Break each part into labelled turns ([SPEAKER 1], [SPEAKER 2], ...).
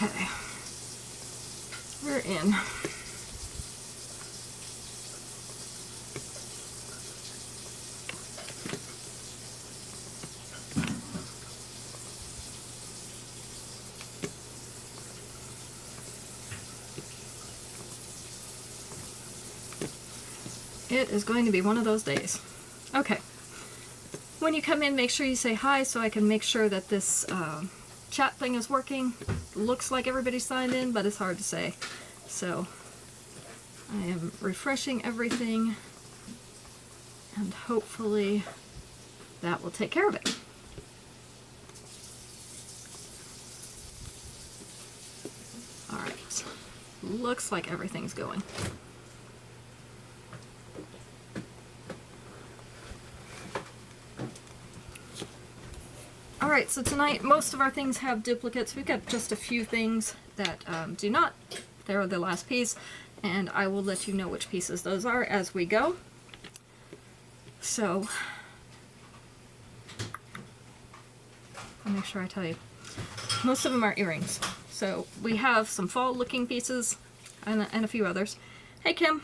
[SPEAKER 1] Okay, we're in. It is going to be one of those days. Okay. When you come in, make sure you say hi so I can make sure that this chat thing is working. Looks like everybody's signed in, but it's hard to say. So I am refreshing everything, and hopefully that will take care of it. Alright. Looks like everything's going. Alright, so tonight most of our things have duplicates. We've got just a few things that do not. They're the last piece, and I will let you know which pieces those are as we go. So, I'll make sure I tell you. Most of them are earrings. So we have some fall looking pieces and a few others. Hey Kim!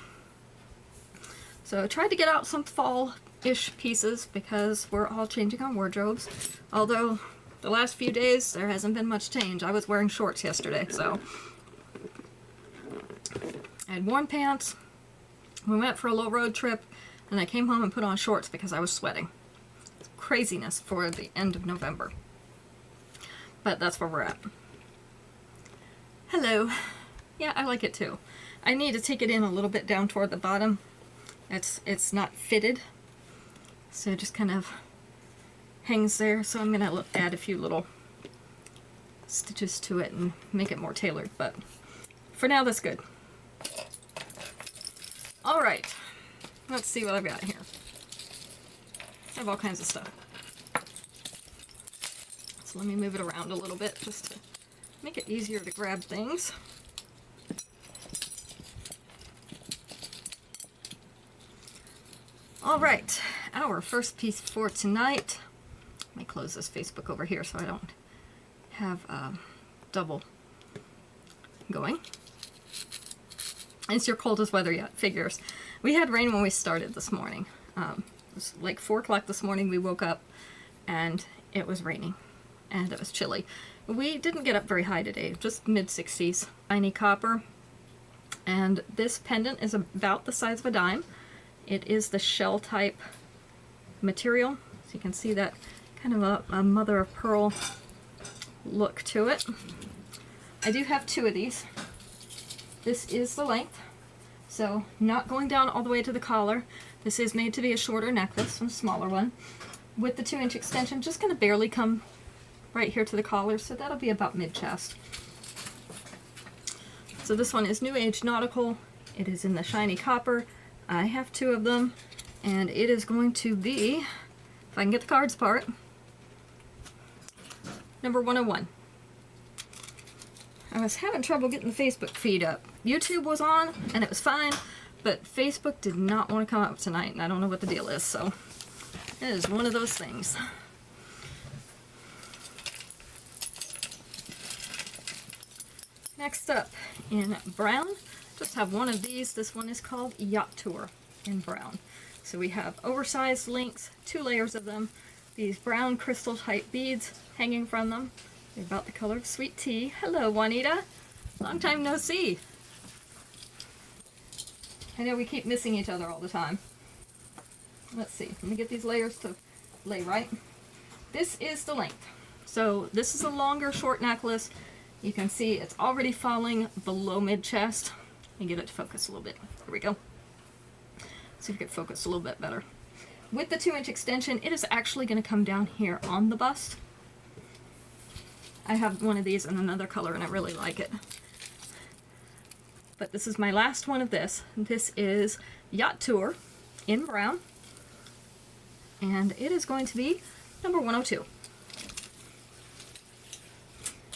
[SPEAKER 1] So I tried to get out some fall-ish pieces because we're all changing our wardrobes. Although the last few days there hasn't been much change. I was wearing shorts yesterday, so I had worn pants. We went for a little road trip, and I came home and put on shorts because I was sweating. It's craziness for the end of November. But that's where we're at. Hello. Yeah, I like it too. I need to take it in a little bit down toward the bottom. It's not fitted, so it just kind of hangs there. So I'm gonna add a few little stitches to it and make it more tailored, but for now that's good. All right, let's see what I've got here. I have all kinds of stuff. So let me move it around a little bit just to make it easier to grab things. All right, our first piece for tonight. Let me close this Facebook over here so I don't have double going. It's your coldest weather yet, figures. We had rain when we started this morning. It was like 4 o'clock this morning. We woke up and it was raining and it was chilly. We didn't get up very high today, just mid-60s. Shiny copper. And this pendant is about the size of a dime. It is the shell type material. So you can see that kind of a mother of pearl look to it. I do have 2 of these. This is the length, so not going down all the way to the collar. This is made to be a shorter necklace, a smaller one. With the 2-inch extension, just going to barely come right here to the collar, so that'll be about mid-chest. So this one is New Age Nautical. It is in the shiny copper. I have 2 of them, and it is going to be, if I can get the cards apart, number 101. I was having trouble getting the Facebook feed up. YouTube was on, and it was fine, but Facebook did not want to come up tonight, and I don't know what the deal is, so it is one of those things. Next up, in brown, just have one of these. This one is called Yacht Tour in brown. So we have oversized links, 2 layers of them, these brown crystal type beads hanging from them. They're about the color of sweet tea. Hello, Juanita. Long time no see. I know we keep missing each other all the time. Let's see. Let me get these layers to lay right. This is the length. So this is a longer short necklace. You can see it's already falling below mid-chest. Let me get it to focus a little bit. Here we go. See if we can focus a little bit better. With the 2-inch extension, it is actually going to come down here on the bust. I have one of these in another color and I really like it. But this is my last one of this. This is Yacht Tour in brown. And it is going to be number 102.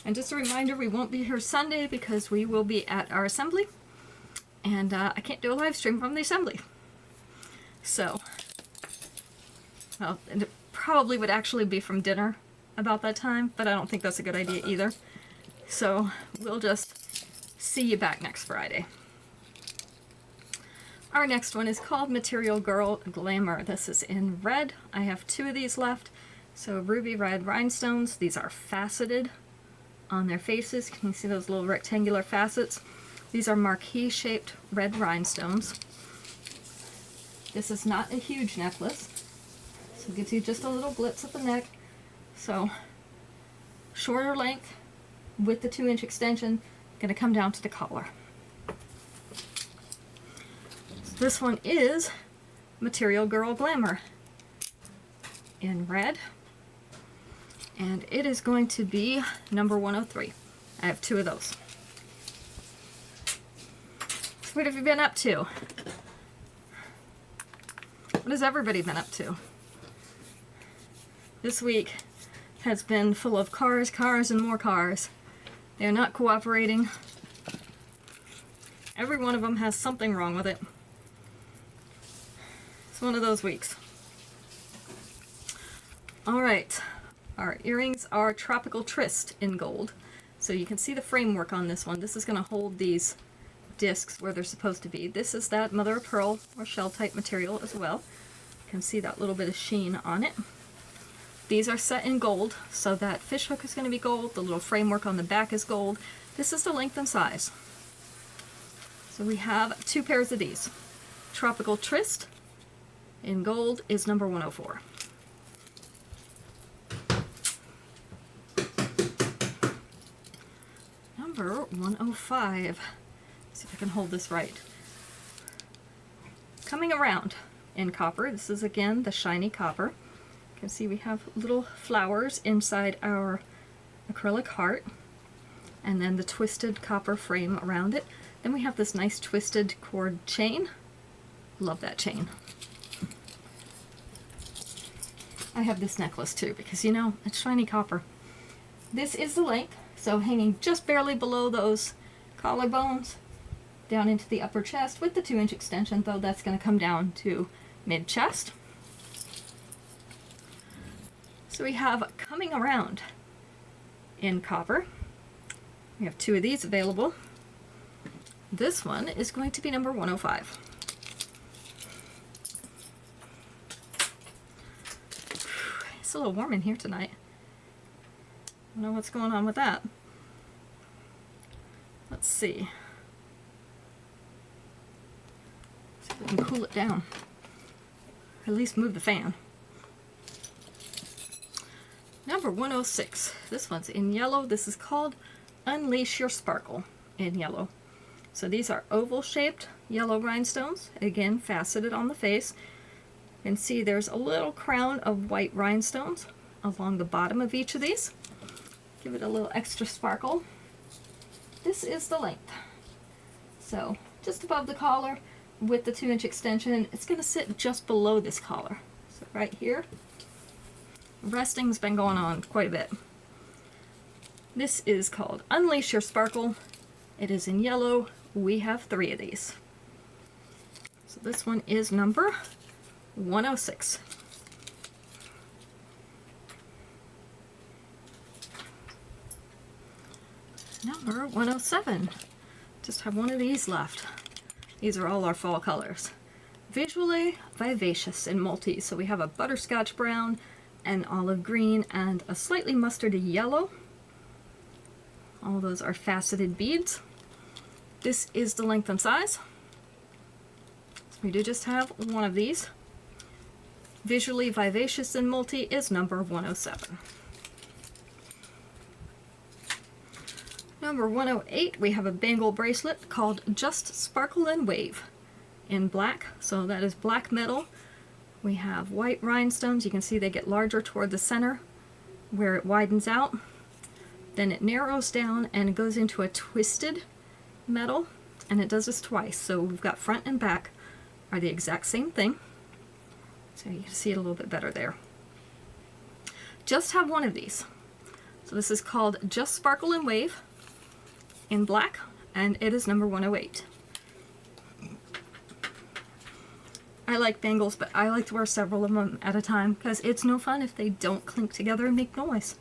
[SPEAKER 1] And just a reminder, we won't be here Sunday because we will be at our assembly. And I can't do a live stream from the assembly. So, well, it probably would actually be from dinner about that time, but I don't think that's a good idea either. So we'll just see you back next Friday. Our next one is called Material Girl Glamour. This is in red. I have 2 of these left. So ruby red rhinestones. These are faceted on their faces. Can you see those little rectangular facets? These are marquee shaped red rhinestones. This is not a huge necklace. So it gives you just a little glitz at the neck. So shorter length with the 2-inch extension, going to come down to the collar. So this one is Material Girl Glamour in red, and it is going to be number 103. I have 2 of those. So what have you been up to? What has everybody been up to? This week has been full of cars, and more cars. They're not cooperating. Every one of them has something wrong with it. It's one of those weeks. Alright, our earrings are Tropical Tryst in gold. So you can see the framework on this one. This is going to hold these discs where they're supposed to be. This is that mother of pearl or shell type material as well. You can see that little bit of sheen on it. These are set in gold, so that fishhook is going to be gold, the little framework on the back is gold. This is the length and size. So we have 2 pairs of these. Tropical Tryst in gold is number 104. Number 105. Let's see if I can hold this right. Coming around in copper. This is again the shiny copper. You can see we have little flowers inside our acrylic heart, and then the twisted copper frame around it. Then we have this nice twisted cord chain. Love that chain. I have this necklace too because, you know, it's shiny copper. This is the length, so hanging just barely below those collarbones down into the upper chest with the 2-inch extension, though that's going to come down to mid-chest. So we have coming around in copper. We have 2 of these available. This one is going to be number 105. It's a little warm in here tonight. I don't know what's going on with that. Let's see. See if we can cool it down. Or at least move the fan. Number 106. This one's in yellow. This is called Unleash Your Sparkle in yellow. So these are oval shaped yellow rhinestones, again faceted on the face. You can see there's a little crown of white rhinestones along the bottom of each of these. Give it a little extra sparkle. This is the length. So just above the collar with the 2-inch extension. It's going to sit just below this collar. So right here. Resting's been going on quite a bit. This is called Unleash Your Sparkle. It is in yellow. We have 3 of these. So this one is number 106. Number 107. Just have 1 of these left. These are all our fall colors. Visually vivacious in multi. So we have a butterscotch brown, an olive green, and a slightly mustardy yellow. All those are faceted beads. This is the length and size. So we do just have 1 of these. Visually vivacious in multi is number 107. Number 108, we have a bangle bracelet called Just Sparkle and Wave in black. So that is black metal. We have white rhinestones. You can see they get larger toward the center where it widens out. Then it narrows down and it goes into a twisted metal, and it does this twice. So we've got front and back are the exact same thing. So you can see it a little bit better there. Just have 1 of these. So this is called Just Sparkle and Wave in black, and it is number 108. I like bangles, but I like to wear several of them at a time because it's no fun if they don't clink together and make noise.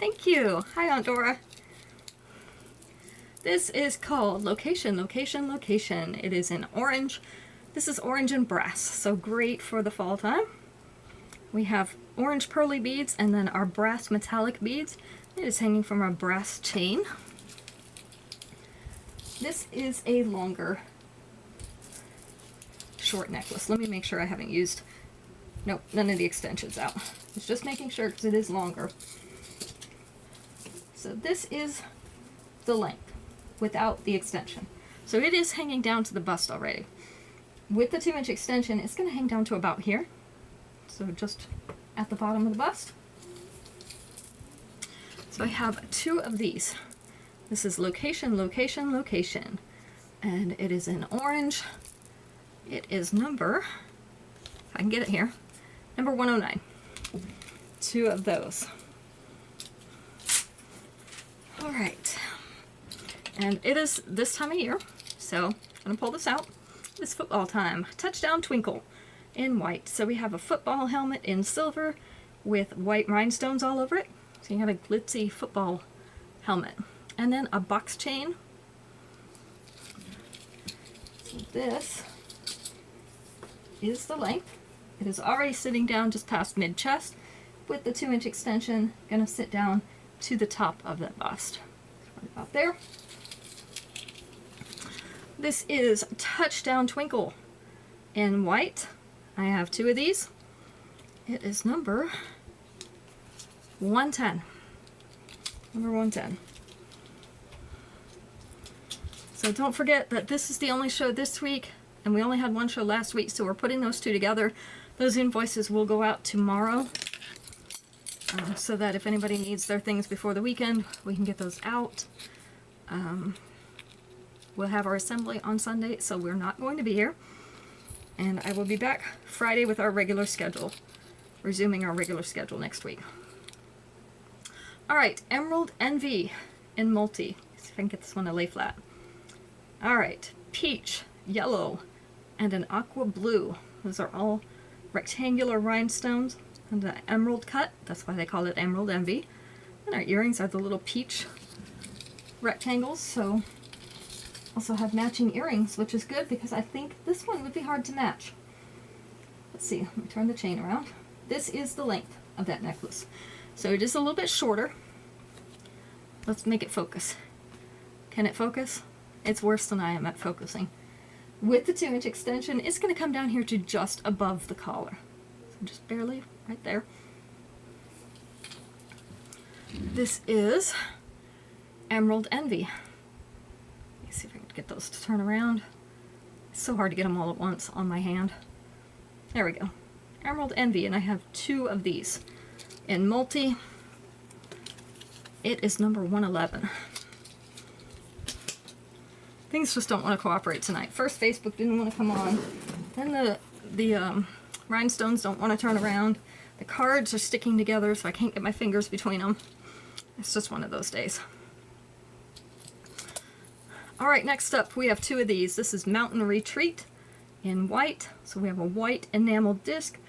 [SPEAKER 1] Thank you. Hi, Aunt Dora. This is called Location, Location, Location. It is in orange. This is orange and brass, so great for the fall time. We have orange pearly beads and then our brass metallic beads. It is hanging from our brass chain. This is a longer short necklace. Let me make sure I haven't used, nope, none of the extensions out. It's just making sure because it is longer. So this is the length without the extension. So it is hanging down to the bust already. With the 2-inch extension, it's going to hang down to about here. So just at the bottom of the bust. So I have 2 of these. This is Location, Location, Location. And it is in orange. It is number, if I can get it here, number 109. 2 of those. All right. And it is this time of year, so I'm going to pull this out. It's football time. Touchdown Twinkle in white. So we have a football helmet in silver with white rhinestones all over it. So you have a glitzy football helmet. And then a box chain. So this is the length. It is already sitting down just past mid-chest with the 2-inch extension. Going to sit down to the top of that bust. Right about there. This is Touchdown Twinkle in white. I have 2 of these. It is number 110. Number 110. So don't forget that this is the only show this week, and we only had 1 show last week, so we're putting those 2 together. Those invoices will go out tomorrow, so that if anybody needs their things before the weekend, we can get those out. We'll have our assembly on Sunday, so we're not going to be here. And I will be back Friday with our regular schedule, resuming our regular schedule next week. All right, Emerald Envy in multi. Let's see if I can get this one to lay flat. All right, peach, yellow, and an aqua blue. Those are all rectangular rhinestones and an emerald cut. That's why they call it Emerald Envy. And our earrings are the little peach rectangles, so also have matching earrings, which is good because I think this one would be hard to match. Let's see, let me turn the chain around. This is the length of that necklace. So it is a little bit shorter. Let's make it focus. Can it focus? It's worse than I am at focusing. With the 2-inch extension, it's going to come down here to just above the collar. So just barely right there. This is Emerald Envy. Let's see if I can get those to turn around. It's so hard to get them all at once on my hand. There we go. Emerald Envy, and I have 2 of these. In multi, it is number 111. Things just don't want to cooperate tonight. First, Facebook didn't want to come on. Then the rhinestones don't want to turn around. The cards are sticking together, so I can't get my fingers between them. It's just one of those days. All right, next up, we have 2 of these. This is Mountain Retreat in white. So we have a white enameled disc.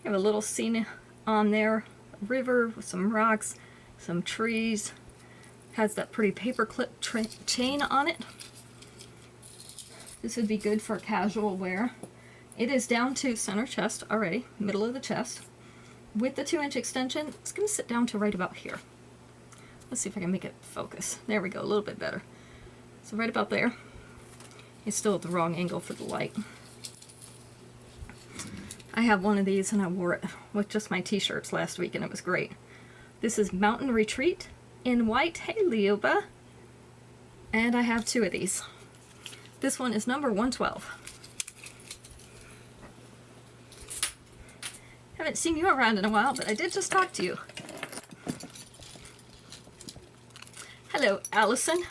[SPEAKER 1] We have a little scene on there, a river with some rocks, some trees. Has that pretty paperclip chain on it. This would be good for casual wear. It is down to center chest already, middle of the chest. With the 2-inch extension, it's going to sit down to right about here. Let's see if I can make it focus. There we go, a little bit better. So right about there. It's still at the wrong angle for the light. I have one of these and I wore it with just my t-shirts last week and it was great. This is Mountain Retreat in white. Hey, Leoba. And I have 2 of these. This one is number 112. Haven't seen you around in a while, but I did just talk to you. Hello, Allison.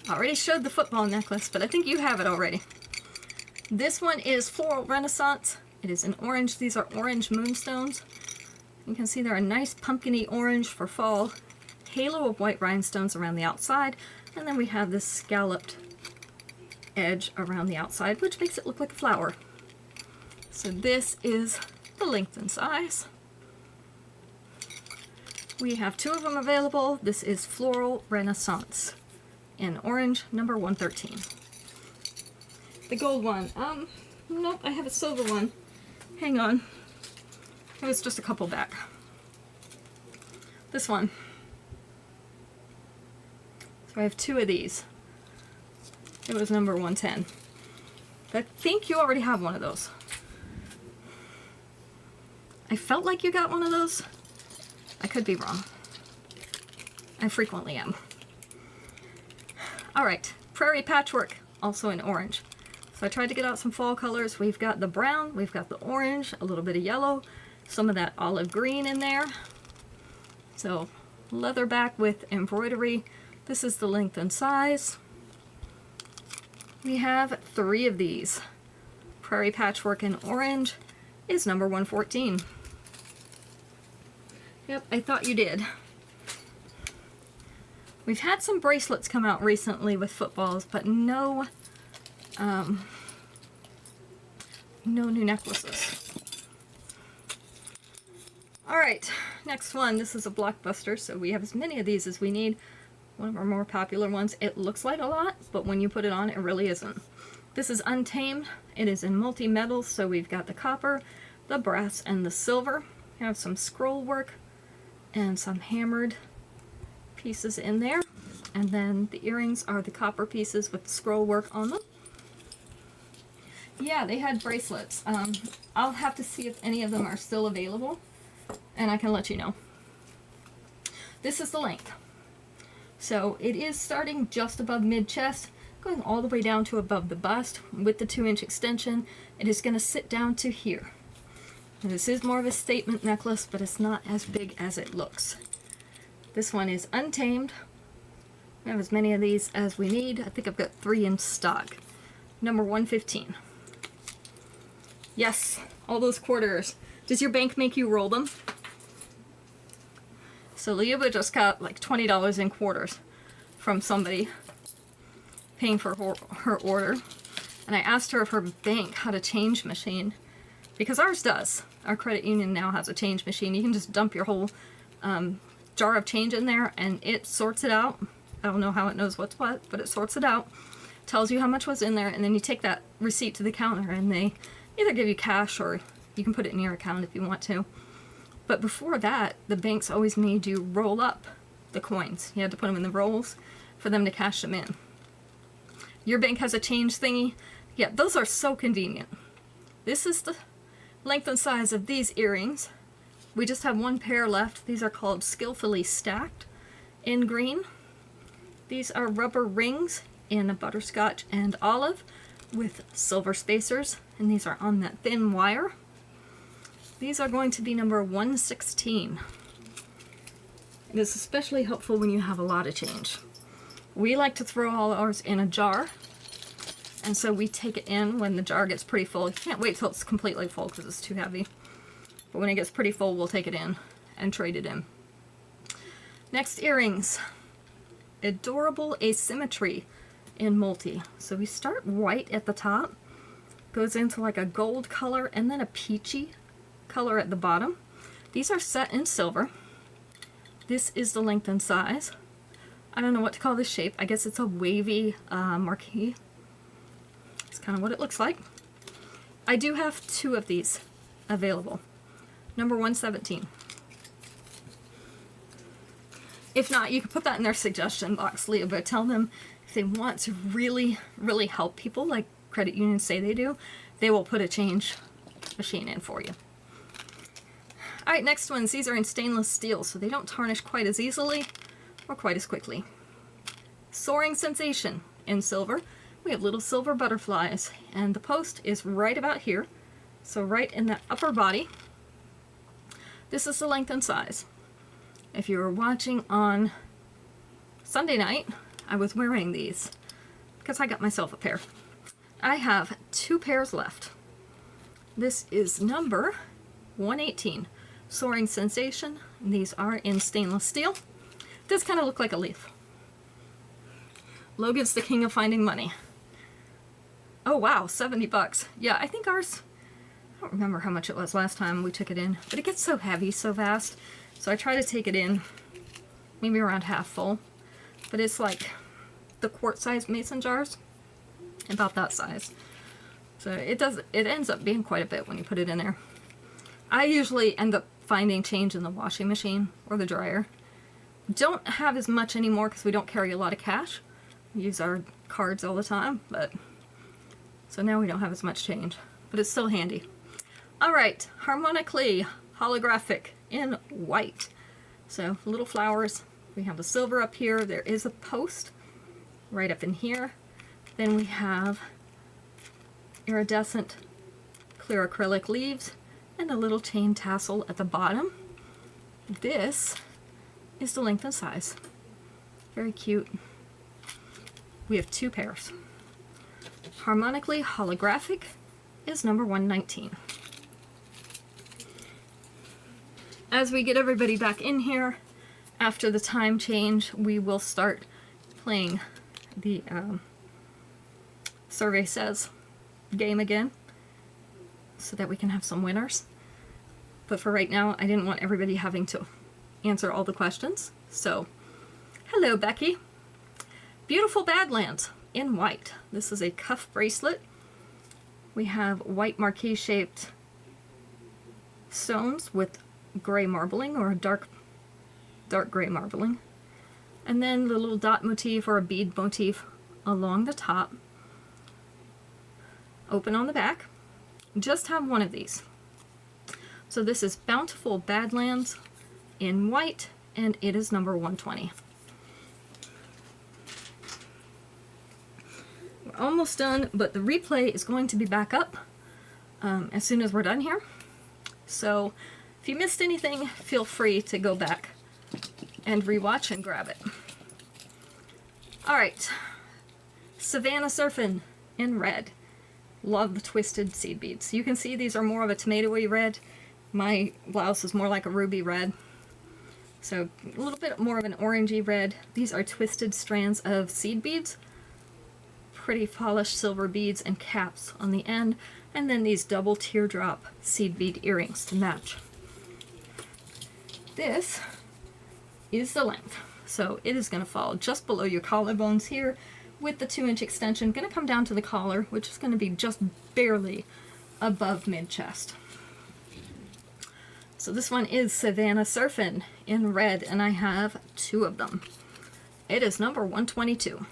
[SPEAKER 1] Already showed the football necklace, but I think you have it already. This one is Floral Renaissance. It is in orange. These are orange moonstones. You can see they're a nice pumpkin-y orange for fall. Halo of white rhinestones around the outside. And then we have this scalloped edge around the outside, which makes it look like a flower. So this is the length and size. We have 2 of them available. This is Floral Renaissance in orange, number 113. The gold one, nope, I have a silver one. Hang on. It was just a couple back. This one. So I have 2 of these. It was number 110. I think you already have one of those. I felt like you got one of those. I could be wrong. I frequently am. Alright, Prairie Patchwork, also in orange. So I tried to get out some fall colors. We've got the brown, we've got the orange, a little bit of yellow, some of that olive green in there. So leather back with embroidery. This is the length and size. We have 3 of these. Prairie Patchwork in orange is number 114. Yep, I thought you did. We've had some bracelets come out recently with footballs, but no new necklaces. Alright, next one. This is a blockbuster, so we have as many of these as we need. One of our more popular ones. It looks like a lot, but when you put it on, it really isn't. This is Untamed. It is in multi-metals, so we've got the copper, the brass, and the silver. We have some scroll work and some hammered pieces in there. And then the earrings are the copper pieces with the scroll work on them. Yeah, they had bracelets. I'll have to see if any of them are still available, and I can let you know. This is the length. So it is starting just above mid-chest, going all the way down to above the bust. With the 2-inch extension, it is going to sit down to here. And this is more of a statement necklace, but it's not as big as it looks. This one is Untamed. We have as many of these as we need. I think I've got 3 in stock. Number 115. Yes, all those quarters. Does your bank make you roll them? So Liuba just got like $20 in quarters from somebody paying for her order. And I asked her if her bank had a change machine, because ours does. Our credit union now has a change machine. You can just dump your whole jar of change in there and it sorts it out. I don't know how it knows what's what, but it sorts it out. Tells you how much was in there, and then you take that receipt to the counter and they either give you cash or you can put it in your account if you want to. But before that, the banks always made you roll up the coins. You had to put them in the rolls for them to cash them in. Your bank has a change thingy. Yeah, those are so convenient. This is the length and size of these earrings. We just have 1 pair left. These are called Skillfully Stacked in green. These are rubber rings in a butterscotch and olive with silver spacers, and these are on that thin wire. These are going to be number 116. It is especially helpful when you have a lot of change. We like to throw all ours in a jar, and so we take it in when the jar gets pretty full. You can't wait till it's completely full because it's too heavy. But when it gets pretty full, we'll take it in and trade it in. Next, earrings. Adorable Asymmetry in multi. So we start white at the top, goes into like a gold color, and then a peachy color at the bottom. These are set in silver. This is the length and size. I don't know what to call this shape. I guess it's a wavy marquee. It's kind of what it looks like. I do have 2 of these available. Number 117. If not, you can put that in their suggestion box, Leah, but tell them if they want to really, really help people like credit unions say they do, they will put a change machine in for you. Alright, next ones. These are in stainless steel, so they don't tarnish quite as easily or quite as quickly. Soaring Sensation in silver. We have little silver butterflies, and the post is right about here, so right in that upper body. This is the length and size. If you were watching on Sunday night, I was wearing these because I got myself a pair. I have 2 pairs left. This is number 118, Soaring Sensation. These are in stainless steel. This kind of look like a leaf. Logan's the king of finding money. Oh wow, $70. Yeah, I think ours, I don't remember how much it was last time we took it in, but it gets so heavy so fast. So I try to take it in maybe around half full, but it's like the quart-sized mason jars, about that size. So it ends up being quite a bit when you put it in there. I usually end up finding change in the washing machine or the dryer. Don't have as much anymore because we don't carry a lot of cash. We use our cards all the time, but so now we don't have as much change, but it's still handy. All right, harmonically holographic in white. So little flowers. We have the silver up here. There is a post right up in here. Then we have iridescent clear acrylic leaves and a little chain tassel at the bottom. This is the length and size. Very cute. We have 2 pairs. Harmonically holographic is number 119. As we get everybody back in here, after the time change, we will start playing the Survey Says game again, so that we can have some winners. But for right now, I didn't want everybody having to answer all the questions. So, hello Becky. Beautiful Badlands in white. This is a cuff bracelet. We have white marquee shaped stones with gray marbling or dark gray marbling. And then the little dot motif or a bead motif along the top. Open on the back. Just have one of these. So this is Bountiful Badlands in white, and it is number 120. We're almost done, but the replay is going to be back up as soon as we're done here. So if you missed anything, feel free to go back and rewatch and grab it. Alright, Savannah Surfin' in red. Love the twisted seed beads. You can see these are more of a tomatoey red. My blouse is more like a ruby red. So a little bit more of an orangey red. These are twisted strands of seed beads. Pretty polished silver beads and caps on the end. And then these double teardrop seed bead earrings to match. This is the length. So it is going to fall just below your collarbones here with the 2-inch extension. Going to come down to the collar, which is going to be just barely above mid-chest. So this one is Savannah Surfin' in red, and I have 2 of them. It is number 122.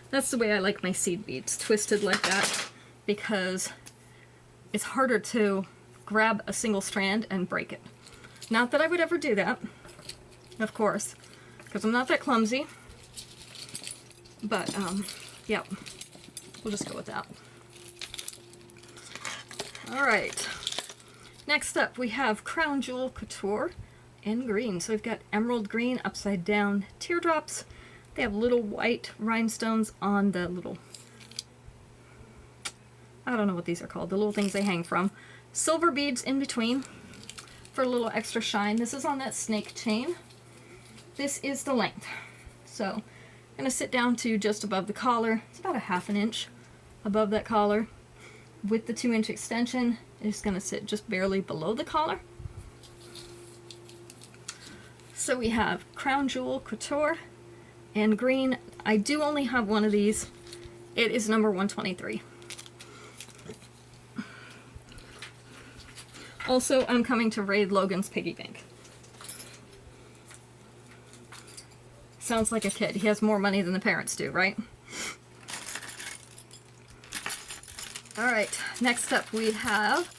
[SPEAKER 1] That's the way I like my seed beads, twisted like that, because it's harder to grab a single strand and break it. Not that I would ever do that, of course, because I'm not that clumsy. But, yeah, we'll just go with that. Alright, next up we have Crown Jewel Couture in green. So we've got emerald green upside down teardrops. They have little white rhinestones on the little, I don't know what these are called, the little things they hang from. Silver beads in between for a little extra shine. This is on that snake chain. This is the length. So I'm going to sit down to just above the collar. It's about a ½ inch above that collar. With the 2-inch extension, it's going to sit just barely below the collar. So we have Crown Jewel Couture and green. I do only have one of these. It is number 123. Also, I'm coming to raid Logan's piggy bank. Sounds like a kid. He has more money than the parents do, right? Alright, next up we have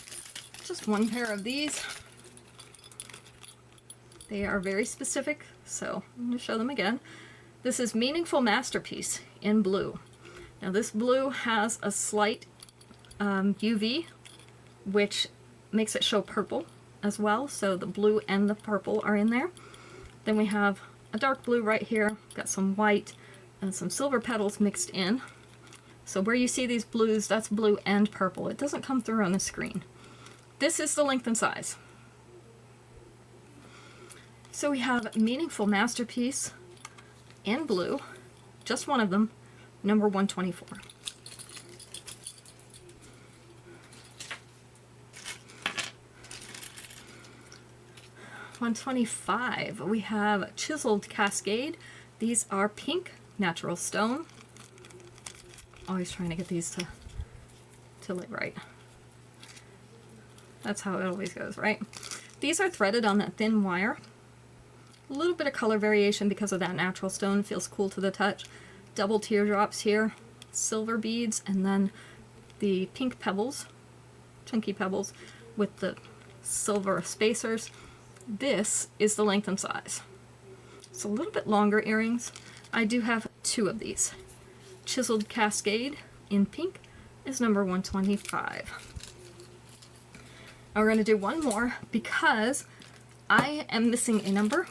[SPEAKER 1] just one pair of these. They are very specific, so I'm going to show them again. This is Meaningful Masterpiece in blue. Now this blue has a slight UV, which makes it show purple as well, so the blue and the purple are in there. Then we have a dark blue right here, got some white and some silver petals mixed in. So where you see these blues, that's blue and purple. It doesn't come through on the screen. This is the length and size. So we have Meaningful Masterpiece in blue, just one of them, number 124. 125. We have Chiseled Cascade. These are pink natural stone. Always trying to get these to lay right. That's how it always goes, right? These are threaded on that thin wire. A little bit of color variation because of that natural stone. Feels cool to the touch. Double teardrops here, silver beads, and then the pink pebbles, chunky pebbles with the silver spacers. This is the length and size. It's a little bit longer earrings. I do have 2 of these. Chiseled Cascade in pink is number 125. Now we're going to do one more because I am missing a number.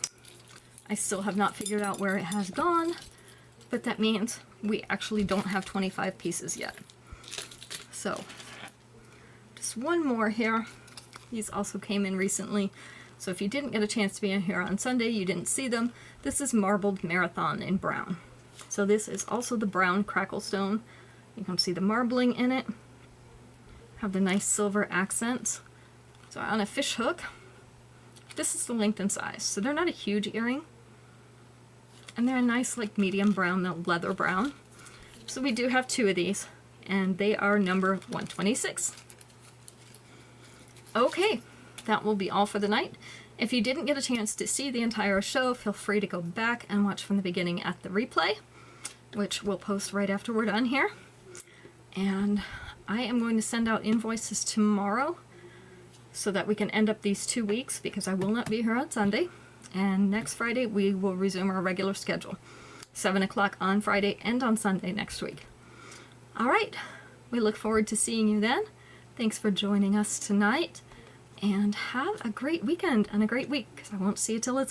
[SPEAKER 1] I still have not figured out where it has gone, but that means we actually don't have 25 pieces yet. So, just one more here. These also came in recently, so if you didn't get a chance to be in here on Sunday, you didn't see them. This is Marbled Marathon in brown. So this is also the brown crackle stone. You can see the marbling in it. Have the nice silver accents. So on a fish hook, this is the length and size. So they're not a huge earring. And they're a nice like medium brown, the leather brown. So we do have 2 of these, and they are number 126. Okay, that will be all for the night. If you didn't get a chance to see the entire show, feel free to go back and watch from the beginning at the replay, which we'll post right after we're done here. And I am going to send out invoices tomorrow so that we can end up these 2 weeks, because I will not be here on Sunday. And next Friday we will resume our regular schedule. 7 o'clock on Friday and on Sunday next week. Alright, we look forward to seeing you then. Thanks for joining us tonight, and have a great weekend and a great week, because I won't see you till it's